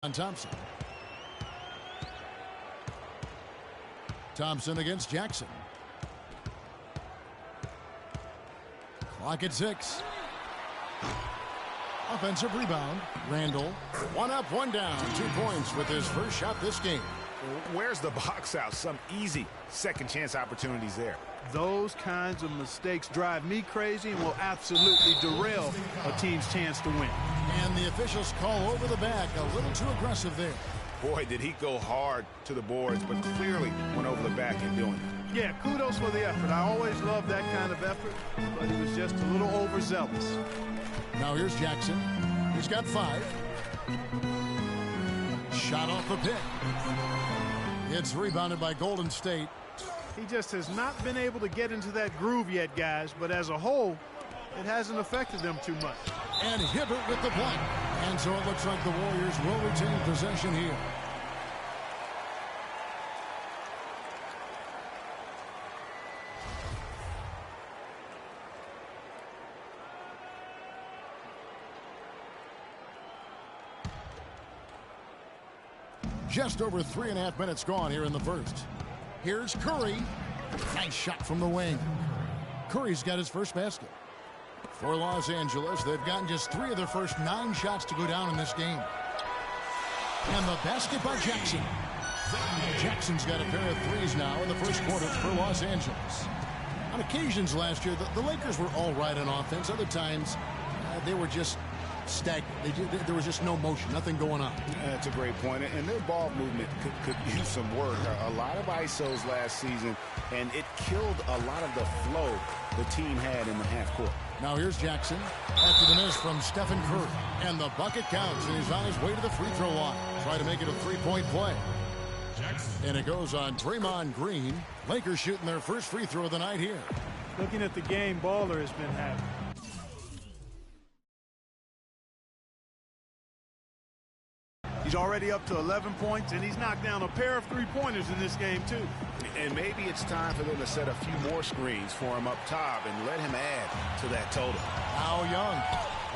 on Thompson. Thompson against Jackson. Clock at 6. Offensive rebound. Randall. One up, one down. 2 points with his first shot this game. Where's the box out? Some easy second chance opportunities there. Those kinds of mistakes drive me crazy and will absolutely derail a team's chance to win. And the officials call over the back. A little too aggressive there. Boy, did he go hard to the boards, but clearly went over the back in doing it. Yeah, kudos for the effort. I always love that kind of effort, but he was just a little overzealous. Now here's Jackson. He's got 5. Shot off the pick. It's rebounded by Golden State. He just has not been able to get into that groove yet, guys, but as a whole, it hasn't affected them too much. And Hibbert with the block. And so it looks like the Warriors will retain possession here. Just over 3.5 minutes gone here in the first. Here's Curry. Nice shot from the wing. Curry's got his first basket. For Los Angeles, they've gotten just 3 of their first 9 shots to go down in this game. And the basket by Jackson. Jackson's got a pair of 3s now in the first quarter for Los Angeles. On occasions last year, the Lakers were all right on offense. Other times, they were just stagnant. There was just no motion, nothing going on. That's a great point. And their ball movement could use some work. A lot of ISOs last season, and it killed a lot of the flow the team had in the half court. Now here's Jackson after the miss from Stephen Curry. And the bucket counts, and he's on his way to the free throw line. Try to make it a 3-point play. And it goes on Draymond Green. Lakers shooting their first free throw of the night here. Looking at the game Baller has been having. He's already up to 11 points, and he's knocked down a pair of 3-pointers in this game, too. And maybe it's time for them to set a few more screens for him up top and let him add to that total. Now Young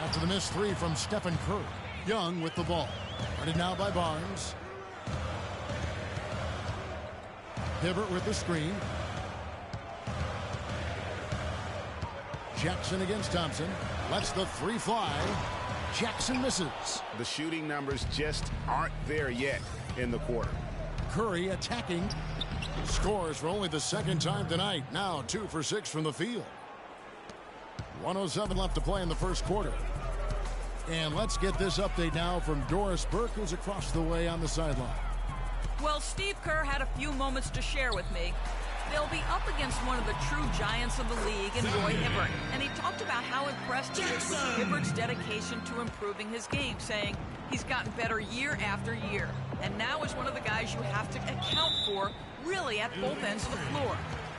after the missed 3 from Stephen Curry. Young with the ball. Guarded now by Barnes. Hibbert with the screen. Jackson against Thompson. Lets the 3 fly. Jackson misses. The shooting numbers just aren't there yet in the quarter. Curry attacking. Scores for only the 2nd time tonight. Now 2 for 6 from the field. 1:07 left to play in the first quarter. And let's get this update now from Doris Burke, who's across the way on the sideline. Well, Steve Kerr had a few moments to share with me. They'll be up against one of the true giants of the league in Roy Hibbert. And he talked about how impressed he is with Hibbert's dedication to improving his game, saying he's gotten better year after year. And now is one of the guys you have to account for, really at both ends of the floor.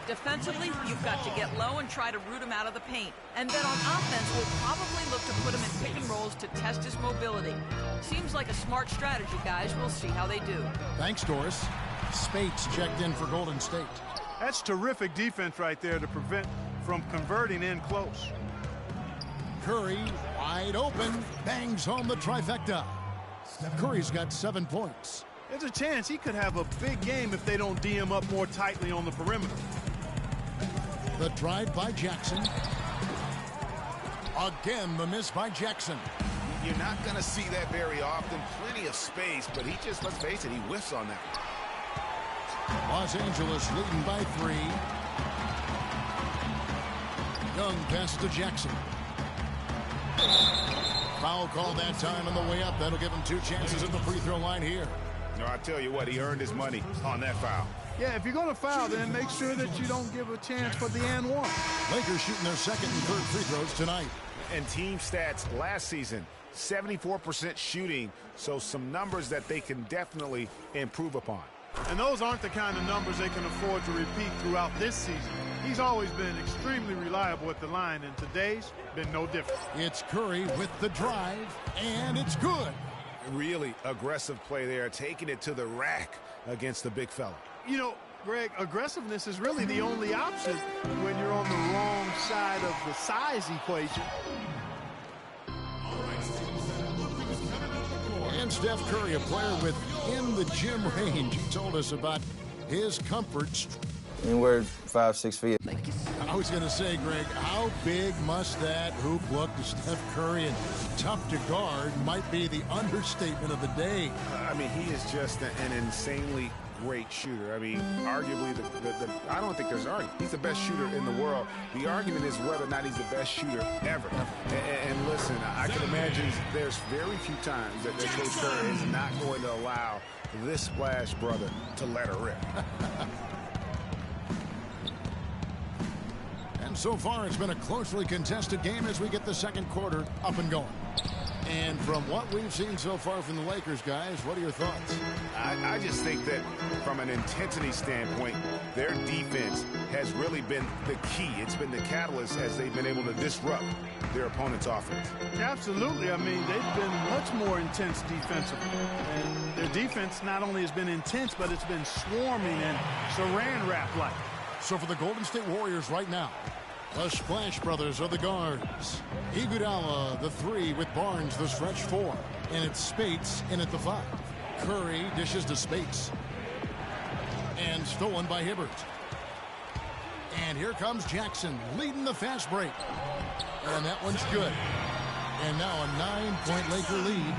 Defensively, you've got to get low and try to root him out of the paint. And then on offense, we'll probably look to put him in pick and rolls to test his mobility. Seems like a smart strategy, guys. We'll see how they do. Thanks, Doris. Spates checked in for Golden State. That's terrific defense right there to prevent from converting in close. Curry wide open. Bangs home the trifecta. Curry's got 7 points. There's a chance he could have a big game if they don't D him up more tightly on the perimeter. The drive by Jackson. Again, the miss by Jackson. You're not going to see that very often. Plenty of space, but he just, let's face it, he whiffs on that. Los Angeles leading by 3. Young passes to Jackson. Foul call that time on the way up. That'll give him 2 chances at the free throw line here. No, I tell you what, he earned his money on that foul. Yeah, if you're going to foul, then make sure that you don't give a chance for the and one. Lakers shooting their 2nd and 3rd free throws tonight. And team stats last season, 74% shooting, so some numbers that they can definitely improve upon. And those aren't the kind of numbers they can afford to repeat throughout this season. He's always been extremely reliable at the line, and today's been no different. It's Curry with the drive, and it's good. Really aggressive play there, taking it to the rack against the big fella. You know, Greg, aggressiveness is really the only option when you're on the wrong side of the size equation. And Steph Curry, a player within the gym range, told us about his comfort. Anywhere 5-6 feet. I was going to say, Greg, how big must that hoop look to Steph Curry? And tough to guard might be the understatement of the day. I mean, he is just an insanely great shooter. I mean, arguably, I don't think there's an argument. He's the best shooter in the world. The argument is whether or not he's the best shooter ever. And listen, I can imagine there's very few times that Coach Curry is not going to allow this splash brother to let her rip. And so far, it's been a closely contested game as we get the second quarter up and going. And from what we've seen so far from the Lakers, guys, what are your thoughts? I just think that from an intensity standpoint, their defense has really been the key. It's been the catalyst as they've been able to disrupt their opponent's offense. Absolutely. I mean, they've been much more intense defensively. And their defense not only has been intense, but it's been swarming and saran wrap-like. So for the Golden State Warriors right now, the Splash Brothers are the guards. Iguodala, the 3, with Barnes, the stretch 4. And it's Spates in at the 5. Curry dishes to Spates. And stolen by Hibbert. And here comes Jackson leading the fast break. And that one's good. And now a 9-point Laker lead.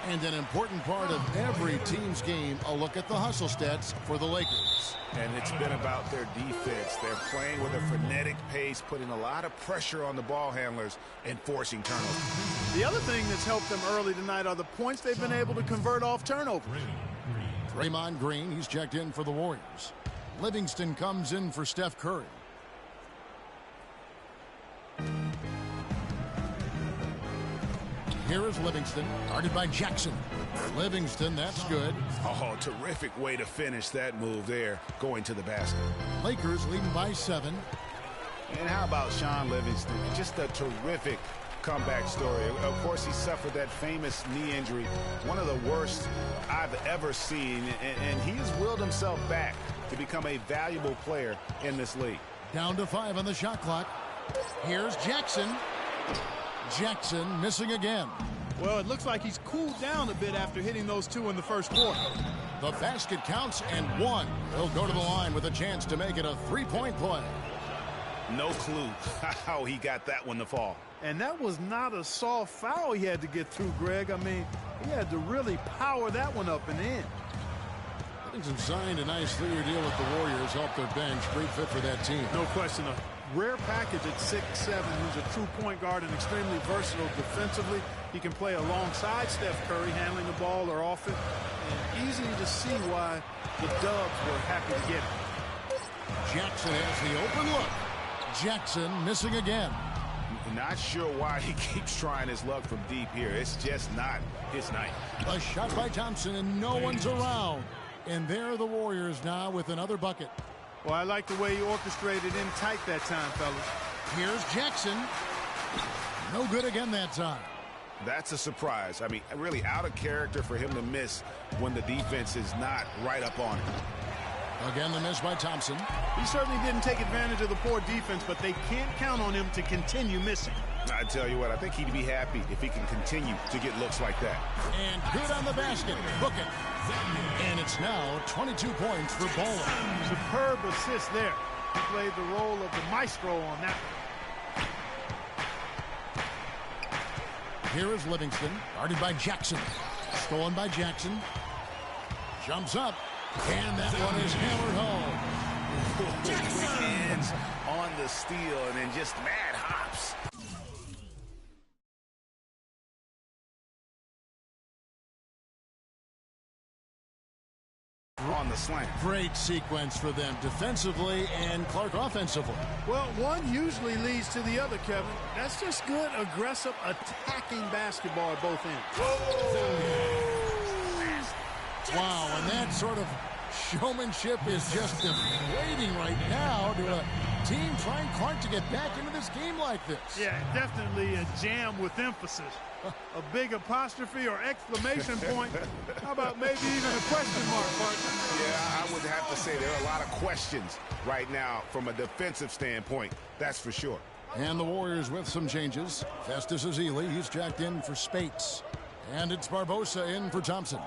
And an important part of every team's game, a look at the hustle stats for the Lakers. And it's been about their defense. They're playing with a frenetic pace, putting a lot of pressure on the ball handlers and forcing turnovers. The other thing that's helped them early tonight are the points they've been able to convert off turnovers. Draymond Green, he's checked in for the Warriors. Livingston comes in for Steph Curry. Here is Livingston, guarded by Jackson. Livingston, that's good. Oh, terrific way to finish that move there, going to the basket. Lakers leading by 7. And how about Sean Livingston? Just a terrific comeback story. Of course, he suffered that famous knee injury, one of the worst I've ever seen, and he has willed himself back to become a valuable player in this league. Down to 5 on the shot clock. Here's Jackson. Jackson missing again. Well, it looks like he's cooled down a bit after hitting those 2 in the first quarter. The basket counts and 1. He'll go to the line with a chance to make it a 3-point play. No clue how he got that one to fall. And that was not a soft foul he had to get through, Greg. I mean, he had to really power that one up and in. Livingston signed a nice 3-year deal with the Warriors, helped their bench. Great fit for that team. No question. A rare package at 6'7". He's a true point guard and extremely versatile defensively. He can play alongside Steph Curry, handling the ball or off it. And easy to see why the Dubs were happy to get him. Jackson has the open look. Jackson missing again. Not sure why he keeps trying his luck from deep here. It's just not his night. A shot by Thompson, and no one's around. And there are the Warriors now with another bucket. Well, I like the way he orchestrated in tight that time, fellas. Here's Jackson. No good again that time. That's a surprise. I mean, really out of character for him to miss when the defense is not right up on him. Again, the miss by Thompson. He certainly didn't take advantage of the poor defense, but they can't count on him to continue missing. I tell you what, I think he'd be happy if he can continue to get looks like that. And good on the basket. Book it. And it's now 22 points for Bowler. Superb assist there. He played the role of the maestro on that one. Here is Livingston, guarded by Jackson. Stolen by Jackson. Jumps up. And that one is hammered home. Quick hands on the steal and then just mad hops. On the slant. Great sequence for them defensively and Clark offensively. Well, one usually leads to the other, Kevin. That's just good, aggressive, attacking basketball at both ends. Wow, and that sort of showmanship is just deflating right now to a team trying Clark to get back into this game like this. Yeah, definitely a jam with emphasis. A big apostrophe or exclamation point. How about maybe even a question mark, partner? Yeah, I would have to say there are a lot of questions right now from a defensive standpoint. That's for sure. And the Warriors with some changes. Festus Ezeli, he's jacked in for Spates. And it's Barbosa in for Thompson.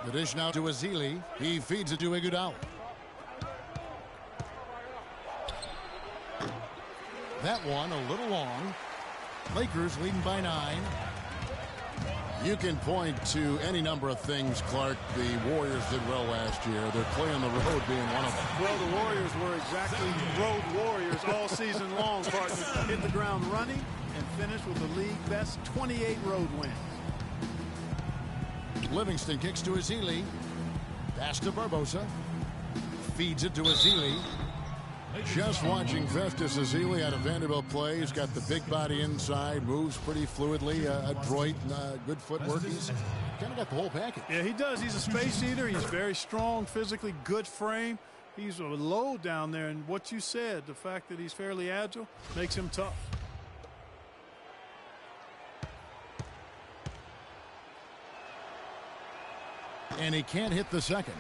The dish now to Ezeli. He feeds it to Iguodala. That one a little long. Lakers leading by 9. You can point to any number of things, Clark. The Warriors did well last year. Their play on the road being one of them. Well, the Warriors were exactly road warriors all season long, partner. Hit the ground running and finished with the league best 28 road wins. Livingston kicks to Ezeli. Pass to Barbosa. Feeds it to Ezeli. Just watching Festus Ezeli out of Vanderbilt play. He's got the big body inside, moves pretty fluidly, adroit, good footwork. He's kind of got the whole package. Yeah, he does. He's a space eater. He's very strong, physically good frame. He's a load down there, and what you said, the fact that he's fairly agile, makes him tough. And he can't hit the second.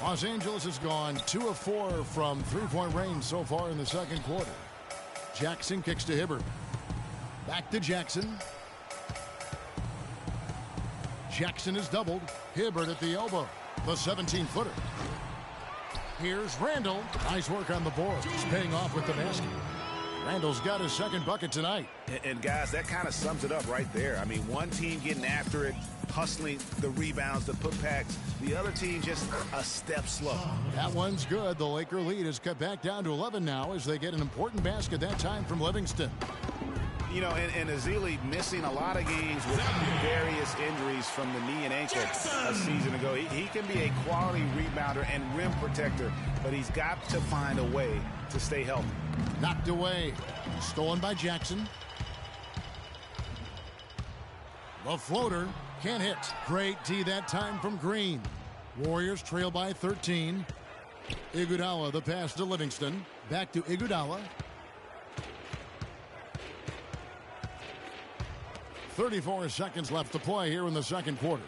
Los Angeles has gone 2 of 4 from three-point range so far in the second quarter. Jackson kicks to Hibbert. Back to Jackson. Jackson is doubled. Hibbert at the elbow. The 17-footer. Here's Randall. Nice work on the board. He's paying off with the basket. Randall's got his second bucket tonight. And guys, that kind of sums it up right there. I mean, one team getting after it, hustling the rebounds, the putbacks. The other team just a step slow. That one's good. The Laker lead is cut back down to 11 now as they get an important basket that time from Livingston. You know, and Ezeli missing a lot of games with various injuries from the knee and ankle a season ago. He can be a quality rebounder and rim protector, but he's got to find a way to stay healthy. Knocked away. Stolen by Jackson. The floater can't hit. Great D that time from Green. Warriors trail by 13. Iguodala the pass to Livingston. Back to Iguodala. 34 seconds left to play here in the second quarter.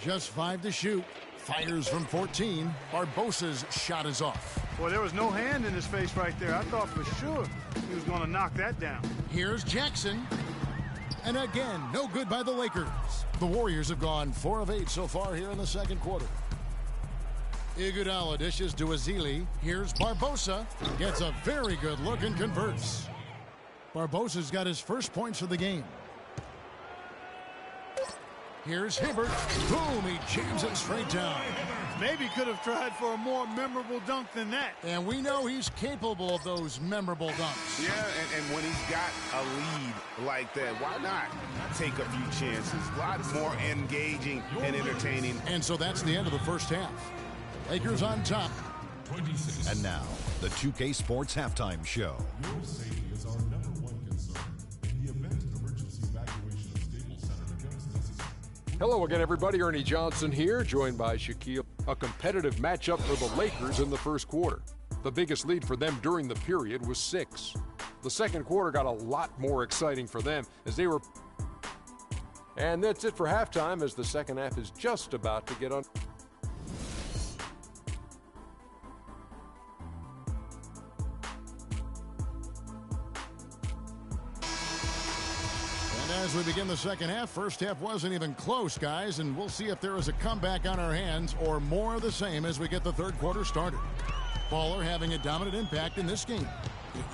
Just 5 to shoot. Fires from 14. Barbosa's shot is off. Boy, there was no hand in his face right there. I thought for sure he was going to knock that down. Here's Jackson. And again, no good by the Lakers. The Warriors have gone 4 of 8 so far here in the second quarter. Iguodala dishes to Ezeli. Here's Barbosa. Gets a very good look and converts. Barbosa's got his first points of the game. Here's Hibbert. Boom, he jams it straight down. Maybe could have tried for a more memorable dunk than that. And we know he's capable of those memorable dunks. Yeah, and when he's got a lead like that, why not take a few chances? A lot more engaging and entertaining. And so that's the end of the first half. Lakers on top. And now, the 2K Sports Halftime Show. Your safety is our #1 concern. In the event of emergency evacuation of Staples Center becomes necessary. Hello again, everybody. Ernie Johnson here, joined by Shaquille. A competitive matchup for the Lakers in the first quarter. The biggest lead for them during the period was 6. The second quarter got a lot more exciting for them as they were. And that's it for halftime as the second half is just about to get on. As we begin the second half, first half wasn't even close, guys, and we'll see if there is a comeback on our hands or more of the same as we get the third quarter started. Baller having a dominant impact in this game.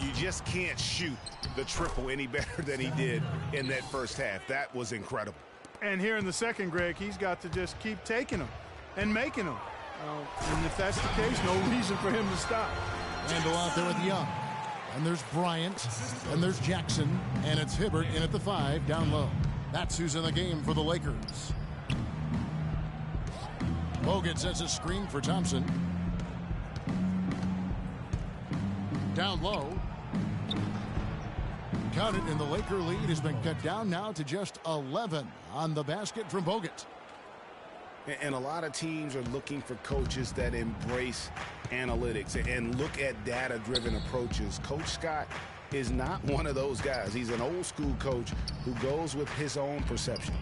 You just can't shoot the triple any better than he did in that first half. That was incredible. And here in the second, Greg, he's got to just keep taking them and making them. And if that's the case, no reason for him to stop. Randall out there with Young. And there's Bryant, and there's Jackson, and it's Hibbert in at the 5 down low. That's who's in the game for the Lakers. Bogut sets a screen for Thompson. Down low. Count it, and the Laker lead has been cut down now to just 11 on the basket from Bogut. And a lot of teams are looking for coaches that embrace analytics and look at data-driven approaches. Coach Scott is not one of those guys. He's an old-school coach who goes with his own perception.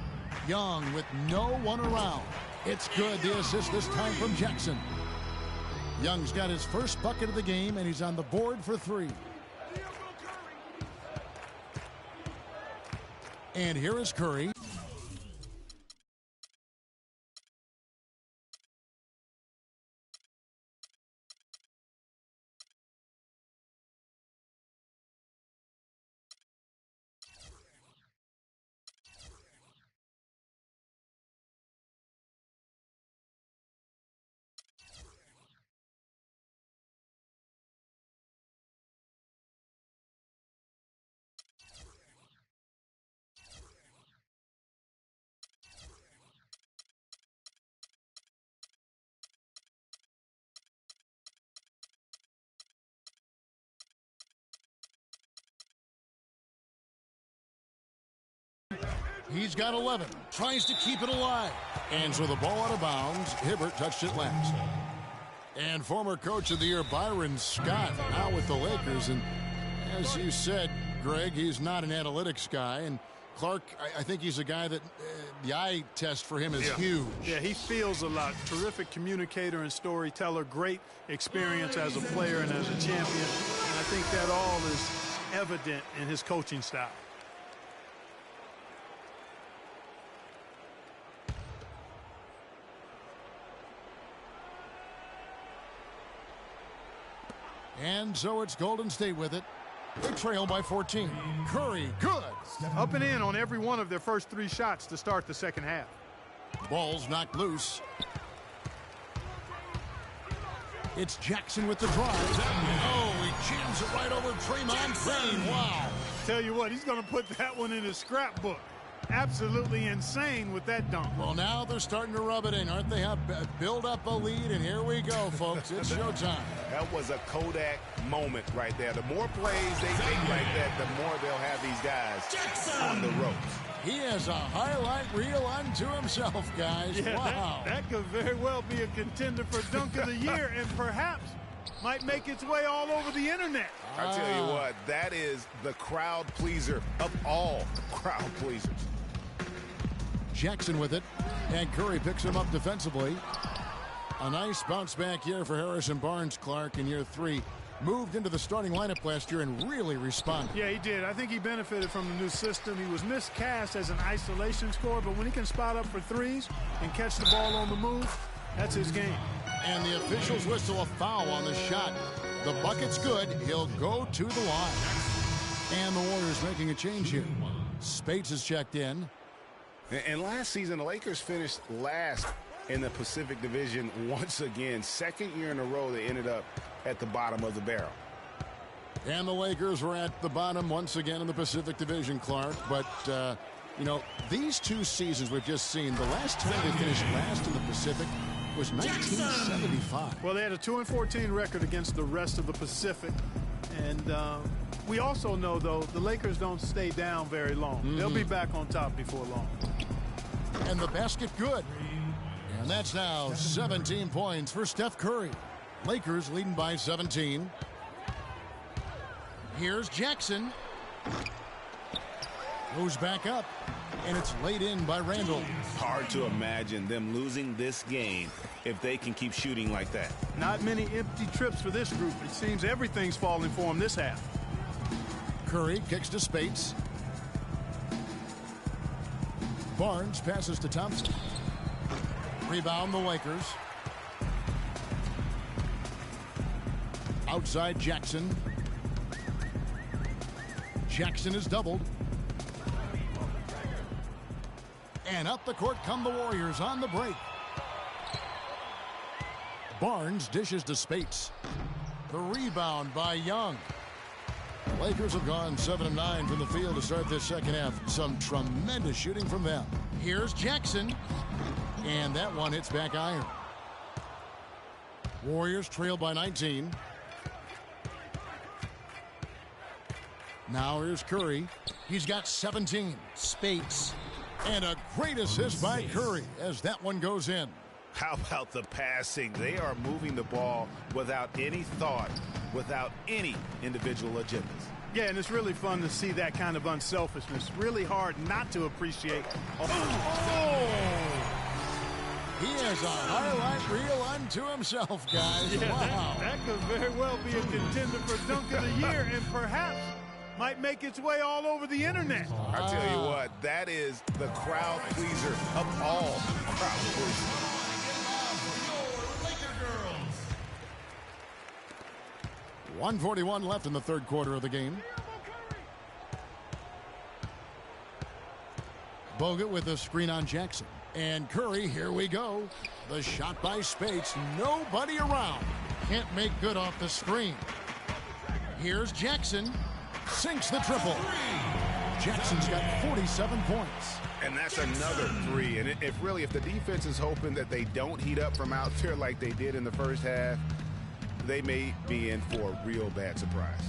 Young with no one around. It's good. The assist this time from Jackson. Young's got his first bucket of the game, and he's on the board for 3. And here is Curry. He's got 11. Tries to keep it alive. And so the ball out of bounds. Hibbert touched it last. And former coach of the year Byron Scott now with the Lakers. And as you said, Greg, he's not an analytics guy. And Clark, I think he's a guy that the eye test for him is huge. Yeah, he feels a lot. Terrific communicator and storyteller. Great experience as a player and as a champion. And I think that all is evident in his coaching style. And so it's Golden State with it. They trail by 14. Curry, good. Up and in on every one of their first 3 shots to start the second half. Ball's knocked loose. It's Jackson with the drive. Oh, he jams it right over Draymond Green. Wow. Tell you what, he's going to put that one in his scrapbook. Absolutely insane with that dunk. Well, now they're starting to rub it in, aren't they? Build up a lead, and here we go, folks. It's showtime. That was a Kodak moment right there. The more plays they make like that, the more they'll have these guys on the ropes. He has a highlight reel unto himself, guys. Yeah, wow. That could very well be a contender for Dunk of the Year and perhaps might make its way all over the internet. I tell you what, that is the crowd pleaser of all crowd pleasers. Jackson with it, and Curry picks him up defensively. A nice bounce back year for Harrison Barnes, Clark, in year 3. Moved into the starting lineup last year and really responded. Yeah, he did. I think he benefited from the new system. He was miscast as an isolation scorer, but when he can spot up for threes and catch the ball on the move, that's his game. And the officials whistle a foul on the shot. The bucket's good. He'll go to the line. And the Warriors making a change here. Spates is checked in. And last season, the Lakers finished last in the Pacific Division once again. Second year in a row, they ended up at the bottom of the barrel. And the Lakers were at the bottom once again in the Pacific Division, Clark. But, you know, these 2 seasons we've just seen, the last time they finished last in the Pacific was 1975. Well, they had a 2-14 record against the rest of the Pacific. And we also know, though, the Lakers don't stay down very long. They'll be back on top before long. And the basket good. And that's now 17 points for Steph Curry. Lakers leading by 17. Here's Jackson. Goes back up. And it's laid in by Randall. Hard to imagine them losing this game if they can keep shooting like that. Not many empty trips for this group. It seems everything's falling for them this half. Curry kicks to Spates. Barnes passes to Thompson. Rebound the Lakers. Outside Jackson. Jackson is doubled. And up the court come the Warriors on the break. Barnes dishes to Spates. The rebound by Young. The Lakers have gone 7-9 from the field to start this second half. Some tremendous shooting from them. Here's Jackson. And that one hits back iron. Warriors trail by 19. Now here's Curry. He's got 17. Spates. And a great assist by Curry as that one goes in. How about the passing? They are moving the ball without any thought, without any individual agendas. Yeah, and it's really fun to see that kind of unselfishness. Really hard not to appreciate. He has a highlight reel unto himself, guys. Yeah, wow. that could very well be a contender for Dunk of the Year and perhaps might make its way all over the internet. I tell you what, that is the crowd pleaser of all crowd pleasers. 1:41 left in the third quarter of the game. Bogut with a screen on Jackson. And Curry, here we go. The shot by Spates. Nobody around. Can't make good off the screen. Here's Jackson. Sinks the triple. Jackson's got 47 points. And that's another three. And if the defense is hoping that they don't heat up from out there like they did in the first half, they may be in for a real bad surprise.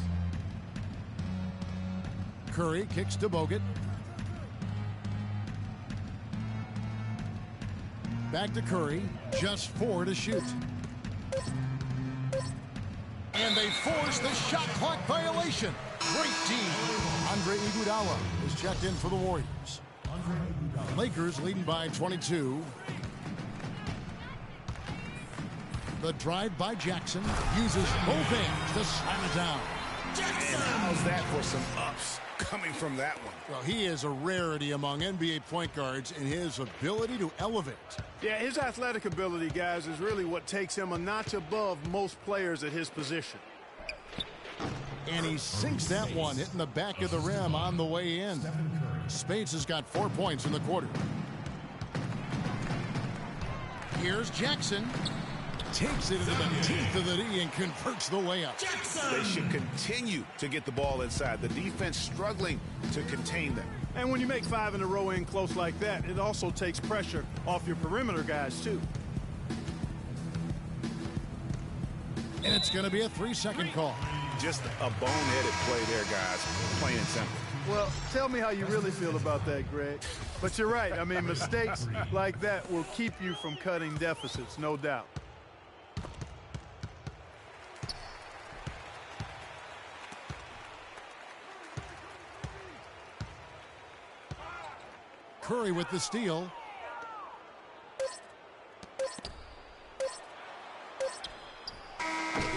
Curry kicks to Bogut. Back to Curry. Just 4 to shoot. And they force the shot clock violation. Great D. Andre Iguodala is checked in for the Warriors. Lakers leading by 22. The drive by Jackson uses both hands to slam it down. And how's that for some ups coming from that one? Well, he is a rarity among NBA point guards in his ability to elevate. Yeah, his athletic ability, guys, is really what takes him a notch above most players at his position. And he sinks that one, hitting the back of the rim on the way in. Spates has got 4 points in the quarter. Here's Jackson. Takes it into the teeth of the D and converts the layup. They should continue to get the ball inside. The defense struggling to contain them. And when you make 5 in a row in close like that, it also takes pressure off your perimeter guys, too. And it's going to be a 3-second call. Just a boneheaded play there, guys. Plain and simple. Well, tell me how you really feel about that, Greg. But you're right. I mean, mistakes like that will keep you from cutting deficits, no doubt. Curry with the steal.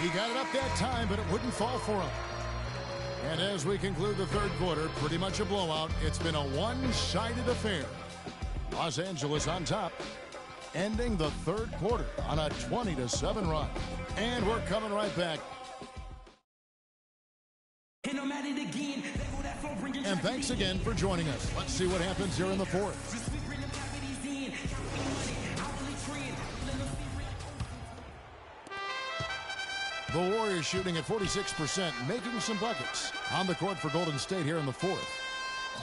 He got it up that time, but it wouldn't fall for him. And as we conclude the third quarter, pretty much a blowout. It's been a one-sided affair. Los Angeles on top, ending the third quarter on a 20-7 run. And we're coming right back. And thanks again for joining us. Let's see what happens here in the fourth. The Warriors shooting at 46%, making some buckets. On the court for Golden State here in the fourth.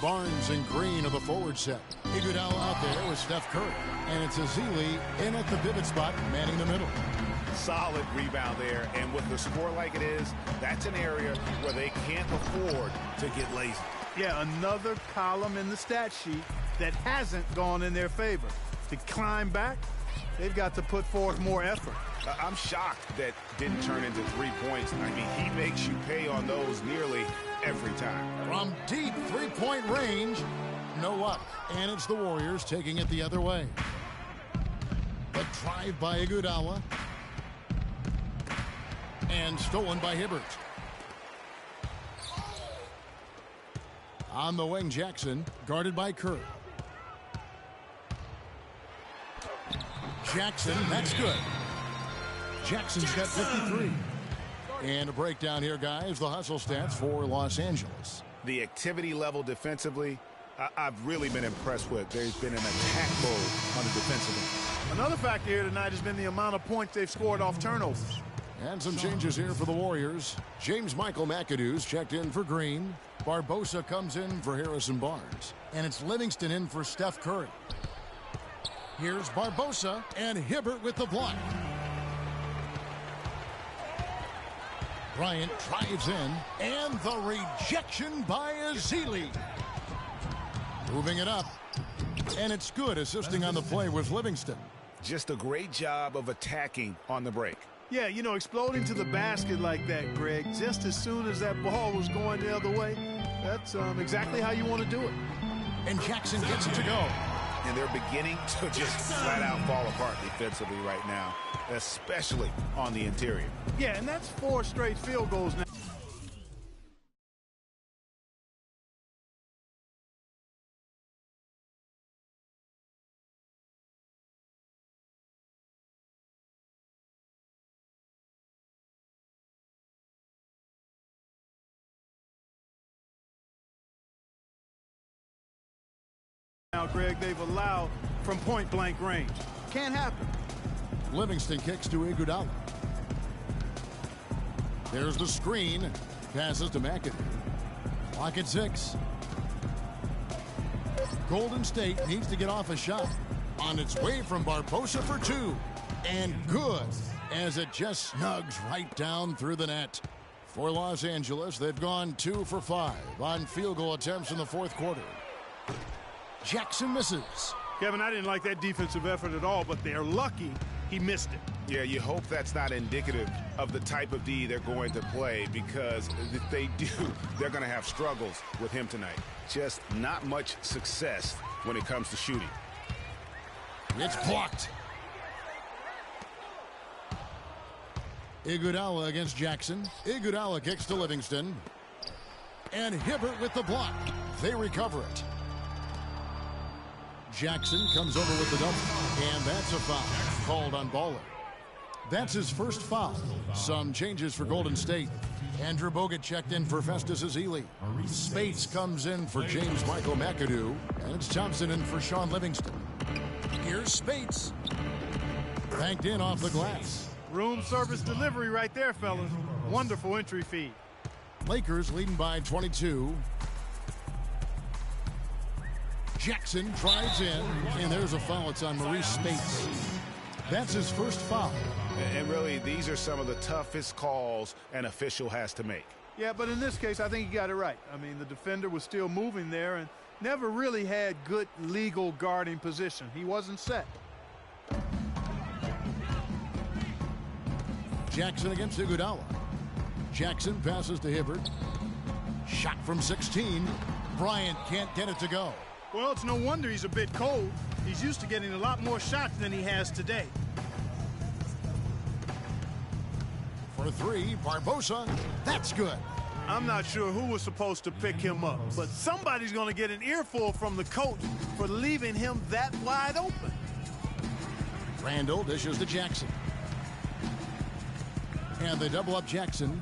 Barnes and Green of the forward set. Iguodala out there with Steph Curry. And it's Ezeli in at the pivot spot, manning the middle. Solid rebound there, and with the score like it is, that's an area where they can't afford to get lazy. Yeah, another column in the stat sheet that hasn't gone in their favor. To climb back, they've got to put forth more effort. I'm shocked that didn't turn into 3 points. I mean, he makes you pay on those nearly every time. From deep three-point range, no luck. And it's the Warriors taking it the other way. The drive by Iguodala. And stolen by Hibbert. On the wing, Jackson, guarded by Curry. Jackson, that's good. Jackson's got 53. And a breakdown here, guys. The hustle stats for Los Angeles. The activity level defensively, I've really been impressed with. There's been an attack mode on the defensive end. Another factor here tonight has been the amount of points they've scored off turnovers. And some changes here for the Warriors. James Michael McAdoo's checked in for Green. Barbosa comes in for Harrison Barnes. And it's Livingston in for Steph Curry. Here's Barbosa and Hibbert with the block. Bryant drives in. And the rejection by Ezeli. Moving it up. And it's good, assisting on the play with Livingston. Just a great job of attacking on the break. Yeah, you know, exploding to the basket like that, Greg, just as soon as that ball was going the other way, that's exactly how you want to do it. And Jackson gets it to go. And they're beginning to just flat out fall apart defensively right now, especially on the interior. Yeah, and that's 4 straight field goals now. now, Greg, they've allowed from point-blank range. Can't happen. Livingston kicks to Iguodala. There's the screen. Passes to McAdoo. Clock at 6. Golden State needs to get off a shot. On its way from Barbosa for 2. And good, as it just snugs right down through the net. For Los Angeles, they've gone 2 for 5 on field goal attempts in the fourth quarter. Jackson misses. Kevin, I didn't like that defensive effort at all, but they're lucky he missed it. Yeah, you hope that's not indicative of the type of D they're going to play, because if they do, they're going to have struggles with him tonight. Just not much success when it comes to shooting. It's blocked. Iguodala against Jackson. Iguodala kicks to Livingston. And Hibbert with the block. They recover it. Jackson comes over with the double. And that's a foul called on Baller. That's his first foul. Some changes for Golden State. Andrew Bogut checked in for Festus Ezeli. Spates comes in for James Michael McAdoo. And it's Thompson in for Sean Livingston. Here's Spates. Banked in off the glass. Room service delivery right there, fellas. Wonderful entry feed. Lakers leading by 22. Jackson drives in, and there's a foul. It's on Maurice Spates. That's his first foul. And really, these are some of the toughest calls an official has to make. Yeah, but in this case, I think he got it right. I mean, the defender was still moving there and never really had good legal guarding position. He wasn't set. Jackson against Iguodala. Jackson passes to Hibbert. Shot from 16. Bryant can't get it to go. Well, it's no wonder he's a bit cold. He's used to getting a lot more shots than he has today. For 3, Barbosa. That's good. I'm not sure who was supposed to pick him up, but somebody's going to get an earful from the coach for leaving him that wide open. Randall dishes to Jackson. And they double up Jackson.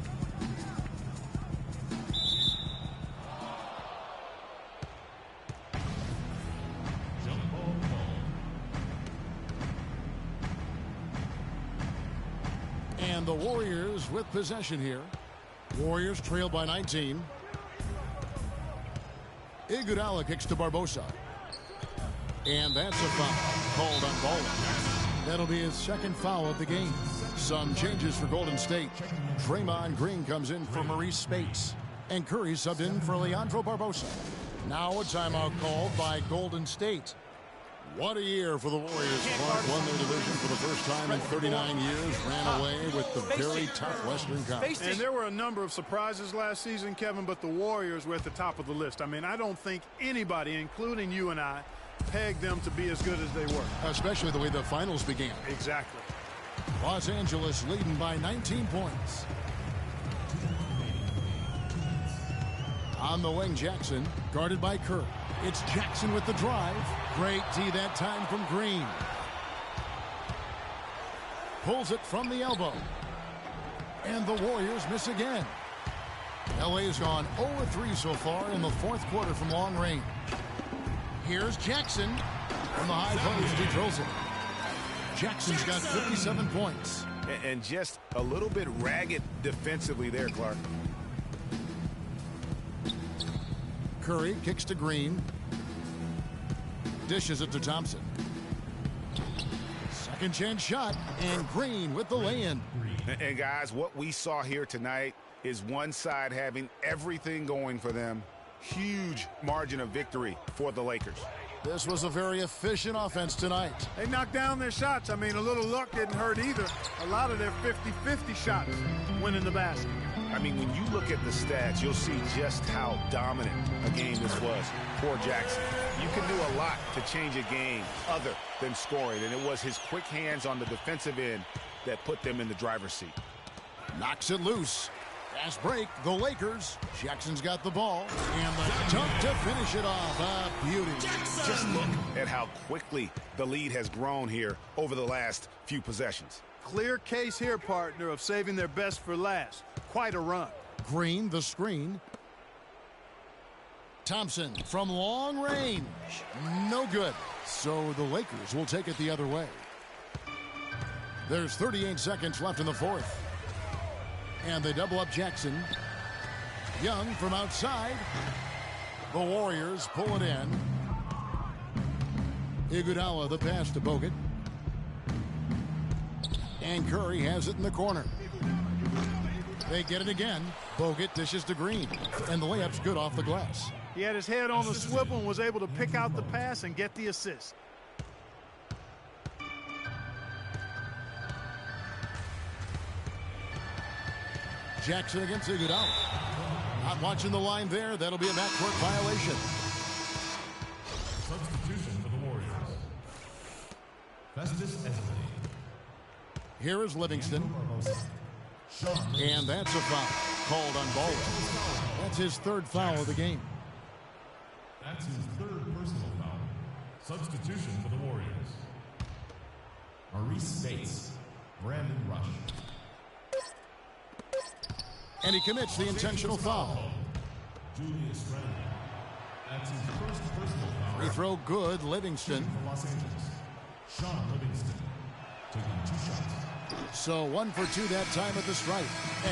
And the Warriors with possession here. Warriors trail by 19. Iguodala kicks to Barbosa. And that's a foul called on Baller. That'll be his second foul of the game. Some changes for Golden State. Draymond Green comes in for Maurice Spates. And Curry subbed in for Leandro Barbosa. Now a timeout called by Golden State. What a year for the Warriors. Clark won their division for the first time in 39 years. Ran away with the very tough Western Conference. And there were a number of surprises last season, Kevin, but the Warriors were at the top of the list. I mean, I don't think anybody, including you and I, pegged them to be as good as they were. Especially the way the finals began. Exactly. Los Angeles leading by 19 points. On the wing, Jackson, guarded by Kerr. It's Jackson with the drive. Great D that time from Green. Pulls it from the elbow. And the Warriors miss again. LA's gone 0-3 so far in the fourth quarter from long range. Here's Jackson. From the high post, he drills it. Jackson's got 57 points. And just a little bit ragged defensively there, Clark. Curry kicks to Green. Dishes it to Thompson. Second chance shot, and Green with the lay-in. And guys, what we saw here tonight is one side having everything going for them. Huge margin of victory for the Lakers. This was a very efficient offense tonight. They knocked down their shots. I mean, a little luck didn't hurt either. A lot of their 50-50 shots went in the basket. I mean, when you look at the stats, you'll see just how dominant a game this was for Jackson. You can do a lot to change a game other than scoring, and it was his quick hands on the defensive end that put them in the driver's seat. Knocks it loose. Fast break, the Lakers. Jackson's got the ball, and the dunk to finish it off. A beauty. Just look at how quickly the lead has grown here over the last few possessions. Clear case here, partner, of saving their best for last. Quite a run. Green, the screen. Thompson from long range. No good. So the Lakers will take it the other way. There's 38 seconds left in the fourth. And they double up Jackson. Young from outside. The Warriors pull it in. Iguodala the pass to Bogut. And Curry has it in the corner. They get it again. Bogut dishes to Green. And the layup's good off the glass. He had his head on the swivel and was able to pick out the pass and get the assist. Jackson against Iguodala. Not watching the line there. That'll be a backcourt violation. Substitution for the Warriors. Festus Ezeli. Here is Livingston. And that's a foul called on Baldwin. That's his third foul of the game. That's his third personal foul. Substitution for the Warriors. Maurice Bates. Brandon Rush. And he commits the intentional foul. Julius Randle. That's his first personal foul. Free throw good, Livingston. For Los Angeles. Sean Livingston. Taking 2 shots. So 1 for 2 that time at the stripe.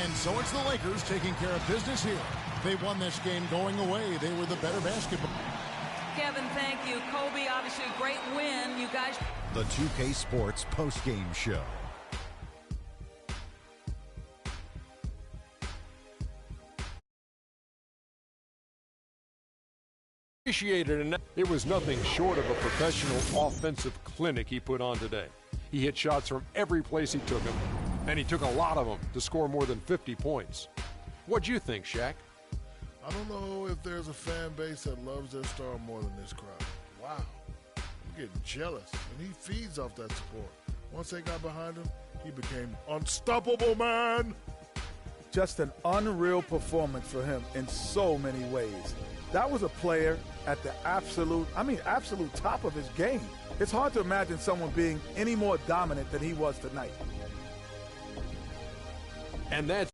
And so it's the Lakers taking care of business here. They won this game going away. They were the better basketball. Kevin, thank you. Kobe, obviously a great win. You guys. The 2K Sports postgame show. Appreciated, and it was nothing short of a professional offensive clinic he put on today. He hit shots from every place he took them, and he took a lot of them to score more than 50 points. What'd you think, Shaq? I don't know if there's a fan base that loves their star more than this crowd. Wow. I'm getting jealous, and he feeds off that support. Once they got behind him, he became unstoppable, man. Just an unreal performance for him in so many ways. That was a player at the absolute top of his game. It's hard to imagine someone being any more dominant than he was tonight. And that's